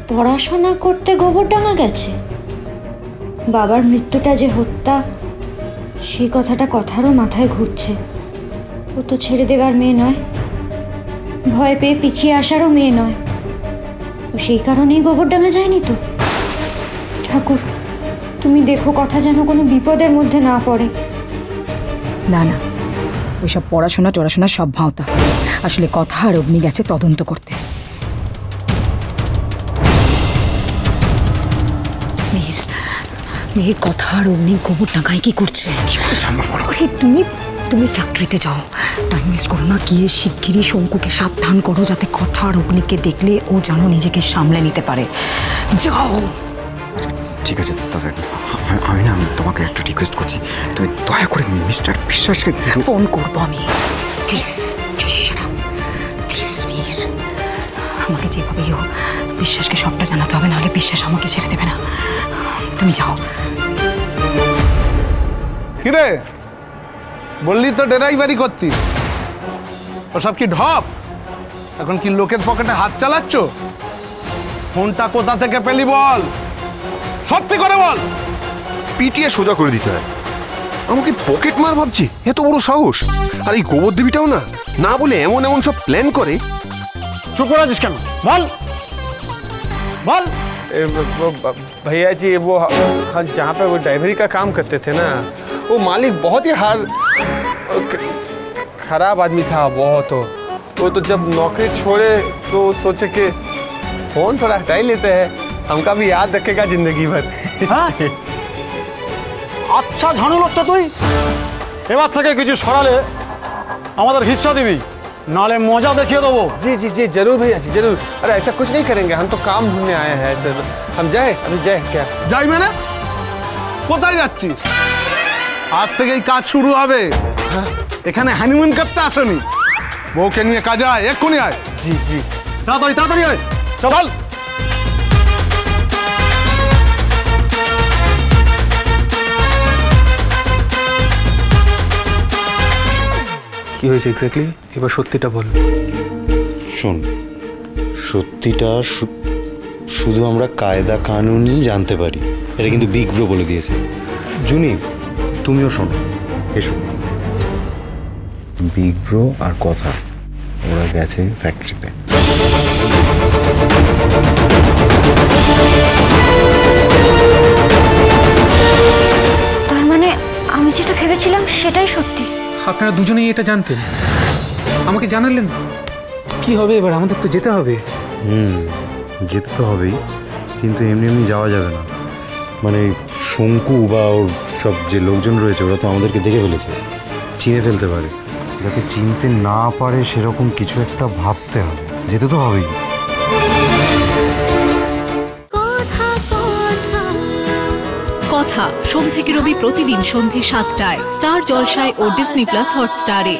পড়াশোনা করতে গোবরডাঙ্গা গেছে? বাবার মৃত্যুটা যে হত্যা, সেই কথাটা কথারও মাথায় ঘুরছে। ও তো ছেড়ে দেবার মেয়ে নয়, ভয় পেয়ে পিছিয়ে আসারও মেয়ে নয়। ও সেই কারণেই গোবরডাঙ্গা যায়নি তো? ঠাকুর, তুমি দেখো কথা যেন কোনো বিপদের মধ্যে না পড়ে। না না, ওইসব পড়াশোনা সব ভাওতা। আসলে কথা আর অগ্নি গেছে তদন্ত করতে। মেয়ের কথা আর অগ্নি গোবরডাঙ্গায় কি করছে? তুমি ফ্যাক্টরিতে যাও, টাইম ওয়েস্ট করো না। গিয়ে শিগগিরই শঙ্কুকে সাবধান করো যাতে কথা আর অগ্নিকে দেখলে ও যেন নিজেকে সামলে নিতে পারে। যাও। ঠিক আছে, তবে আমি না তোমাকে একটা রিকোয়েস্ট করছি, তুমি দয়া করে মিস্টার বিশ্বাসকে ফোন করবো আমি। প্লিজ প্লিজ মিহির, আমাকে যেভাবেই হোক বিশ্বাসকে সবটা জানাতে হবে, নাহলে বিশ্বাস আমাকে ছেড়ে দেবে না। তুমি যাও। কিরে, বললি তো ড্রাইভারি করতিস, ওসব কি ঢপ? এখন কি লোকের পকেটে হাত চালাচ্ছ? ফোনটা কোথা থেকে পেলি বল, সত্যি করে বল। পিটিয়ে সোজা করে দিতে হয়। আমাকে পকেট মার ভাবছি? এত বড় সাহস! আর এই গোবর দেবীটাও না না বলে এমন এমন সব প্ল্যান করে। चुप हो रहा जिसका बोल बोल। भैया जी वो जहाँ पे वो ड्राइवरी का काम करते थे ना, वो मालिक बहुत ही खराब आदमी था बहुत। वो तो जब नौकरी छोड़े तो सोचे कि फोन थोड़ा हटा ही लेते हैं, हमका भी याद रखेगा जिंदगी भर। अच्छा झानू लोग तो तुई এবার থেকে কিছু সরালে আমাদের হিস্সা দিবি, नाले मजा देखिए दो वो। जी जी जी जरूर भैया जी जरूर। अरे ऐसा कुछ नहीं करेंगे, हम तो काम ढूंढने आए हैं। तो हम जाए, अभी जाए क्या? যাই মানে কোথায় যাচ্ছিস? আজ থেকেই কাজ শুরু হবে। এখানে হানিমুন করতে আসনি, বউকে নিয়ে কাজে আয়, এক্ষুনি আয়। जी जी তাড়াতাড়ি তাড়াতাড়ি আয়, চল। কি হয়েছে এক্স্যাক্টলি? এবার সত্যিটা বল। শোন, সত্যিটা শুধু আমরা কায়দা কানুনই জানতে পারি, এটা কিন্তু বিগ ব্রো বলে দিয়েছে। জুনি, তুমিও শোনো, এসো। বিগ ব্রো আর কথা, ওরা গেছে ফ্যাক্টরিতে। তার মানে আমি যেটা ভেবেছিলাম সেটাই সত্যি। আপনারা দুজনেই এটা জানতেন, আমাকে জানালেন। কি হবে এবার? আমাদের তো যেতে হবে। যেতে তো হবেই, কিন্তু এমনি এমনি যাওয়া যাবে না। মানে শঙ্কু বা ওর সব যে লোকজন রয়েছে ওরা তো আমাদেরকে দেখে ফেলেছে, চিনে ফেলতে পারে। যাতে চিনতে না পারে সেরকম কিছু একটা ভাবতে হবে, যেতে তো হবেই। কথা সোম থেকে রবি প্রতিদিন সন্ধ্যে ৭টায় স্টার জলসায় ও ডিজনি প্লাস হটস্টারে।